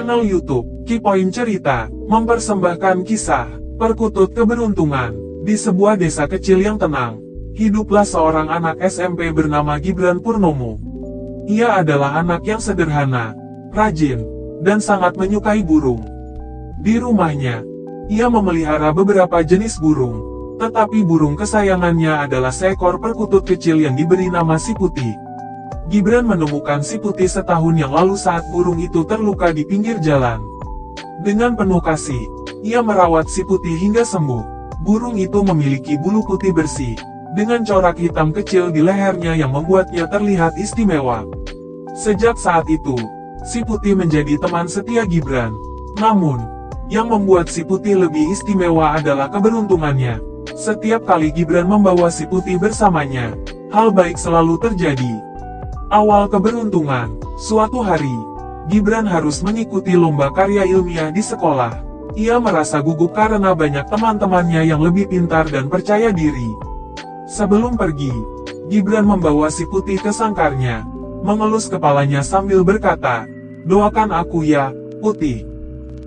Channel YouTube Kipoin Cerita mempersembahkan kisah perkutut keberuntungan. Di sebuah desa kecil yang tenang, hiduplah seorang anak SMP bernama Gibran Purnomo. Ia adalah anak yang sederhana, rajin, dan sangat menyukai burung. Di rumahnya, ia memelihara beberapa jenis burung, tetapi burung kesayangannya adalah seekor perkutut kecil yang diberi nama Si Putih. Gibran menemukan Si Putih setahun yang lalu saat burung itu terluka di pinggir jalan. Dengan penuh kasih, ia merawat Si Putih hingga sembuh. Burung itu memiliki bulu putih bersih, dengan corak hitam kecil di lehernya yang membuatnya terlihat istimewa. Sejak saat itu, Si Putih menjadi teman setia Gibran. Namun, yang membuat Si Putih lebih istimewa adalah keberuntungannya. Setiap kali Gibran membawa Si Putih bersamanya, hal baik selalu terjadi. Awal keberuntungan, suatu hari, Gibran harus mengikuti lomba karya ilmiah di sekolah. Ia merasa gugup karena banyak teman-temannya yang lebih pintar dan percaya diri. Sebelum pergi, Gibran membawa Si Putih ke sangkarnya, mengelus kepalanya sambil berkata, "Doakan aku ya, Putih.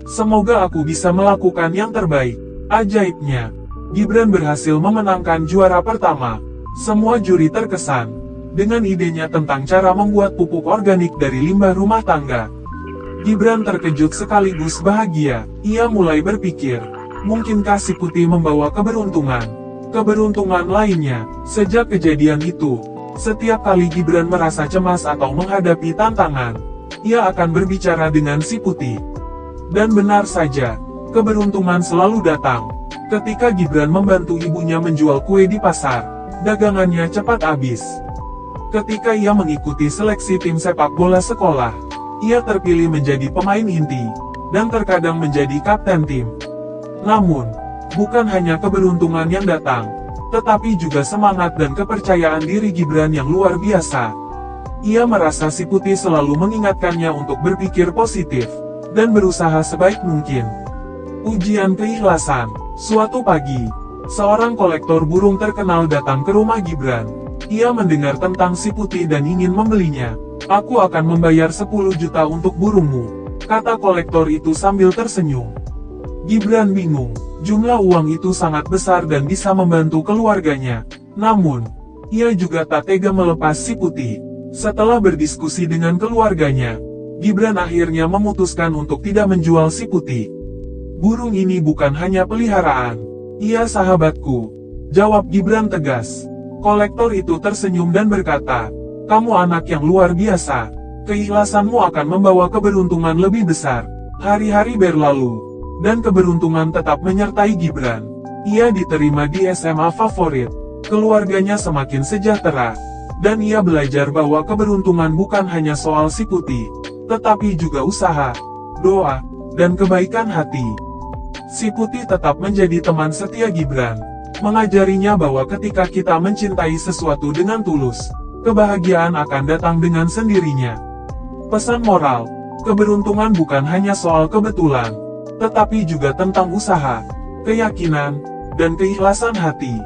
Semoga aku bisa melakukan yang terbaik." Ajaibnya, Gibran berhasil memenangkan juara pertama. Semua juri terkesan dengan idenya tentang cara membuat pupuk organik dari limbah rumah tangga. Gibran terkejut sekaligus bahagia. Ia mulai berpikir, mungkinkah Si Putih membawa keberuntungan lainnya. Sejak kejadian itu, setiap kali Gibran merasa cemas atau menghadapi tantangan, ia akan berbicara dengan Si Putih. Dan benar saja, keberuntungan selalu datang. Ketika Gibran membantu ibunya menjual kue di pasar, dagangannya cepat habis. Ketika ia mengikuti seleksi tim sepak bola sekolah, ia terpilih menjadi pemain inti, dan terkadang menjadi kapten tim. Namun, bukan hanya keberuntungan yang datang, tetapi juga semangat dan kepercayaan diri Gibran yang luar biasa. Ia merasa Si Putih selalu mengingatkannya untuk berpikir positif, dan berusaha sebaik mungkin. Ujian keikhlasan. Suatu pagi, seorang kolektor burung terkenal datang ke rumah Gibran. Ia mendengar tentang Si Putih dan ingin membelinya. "Aku akan membayar 10 juta untuk burungmu," kata kolektor itu sambil tersenyum. Gibran bingung, jumlah uang itu sangat besar dan bisa membantu keluarganya. Namun, ia juga tak tega melepas Si Putih. Setelah berdiskusi dengan keluarganya, Gibran akhirnya memutuskan untuk tidak menjual Si Putih. "Burung ini bukan hanya peliharaan, ia sahabatku," jawab Gibran tegas. Kolektor itu tersenyum dan berkata, "Kamu anak yang luar biasa. Keikhlasanmu akan membawa keberuntungan lebih besar." Hari-hari berlalu, dan keberuntungan tetap menyertai Gibran. Ia diterima di SMA favorit. Keluarganya semakin sejahtera, dan ia belajar bahwa keberuntungan bukan hanya soal Si Putih, tetapi juga usaha, doa, dan kebaikan hati. Si Putih tetap menjadi teman setia Gibran, mengajarinya bahwa ketika kita mencintai sesuatu dengan tulus, kebahagiaan akan datang dengan sendirinya. Pesan moral, keberuntungan bukan hanya soal kebetulan, tetapi juga tentang usaha, keyakinan, dan keikhlasan hati.